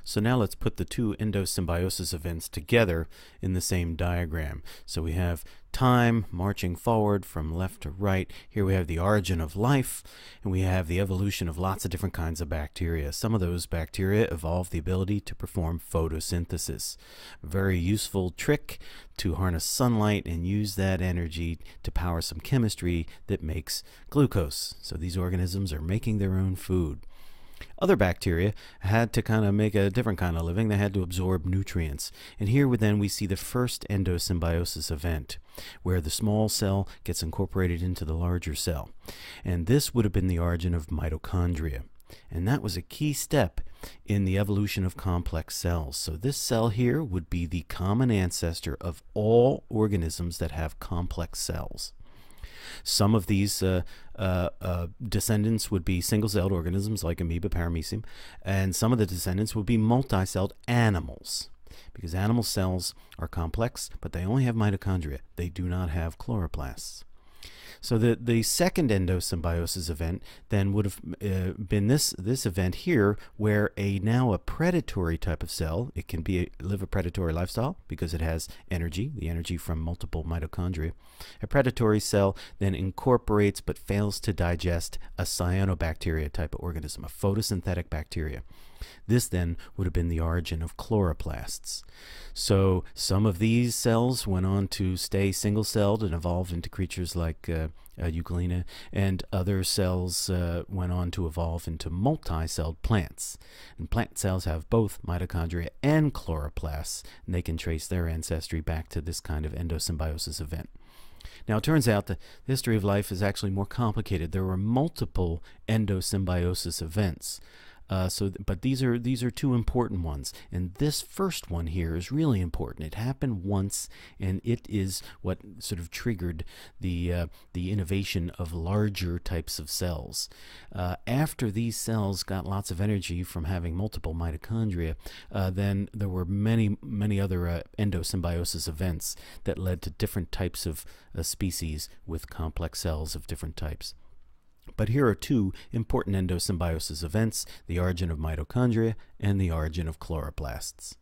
So now let's put the two endosymbiosis events together in the same diagram. So we have time marching forward from left to right. Here we have the origin of life, and we have the evolution of lots of different kinds of bacteria. Some of those bacteria evolved the ability to perform photosynthesis. A very useful trick to harness sunlight and use that energy to power some chemistry that makes glucose. So these organisms are making their own food. Other bacteria had to kind of make a different kind of living. They had to absorb nutrients. And here we see the first endosymbiosis event, where the small cell gets incorporated into the larger cell. And this would have been the origin of mitochondria. And that was a key step in the evolution of complex cells. So this cell here would be the common ancestor of all organisms that have complex cells. Some of these descendants would be single-celled organisms like amoeba, paramecium, and some of the descendants would be multi-celled animals, because animal cells are complex, but they only have mitochondria. They do not have chloroplasts. So the second endosymbiosis event then would have been this event here, where now a predatory type of cell, it can live a predatory lifestyle because it has energy, the energy from multiple mitochondria. A predatory cell then incorporates but fails to digest a cyanobacteria type of organism, a photosynthetic bacteria. This then would have been the origin of chloroplasts. So some of these cells went on to stay single-celled and evolve into creatures like Euglena, and other cells went on to evolve into multi-celled plants. And plant cells have both mitochondria and chloroplasts, and they can trace their ancestry back to this kind of endosymbiosis event. Now, it turns out that the history of life is actually more complicated. There were multiple endosymbiosis events. But these are two important ones, and this first one here is really important. It happened once, and it is what sort of triggered the innovation of larger types of cells. After these cells got lots of energy from having multiple mitochondria, then there were many other endosymbiosis events that led to different types of species with complex cells of different types. But here are two important endosymbiosis events: the origin of mitochondria and the origin of chloroplasts.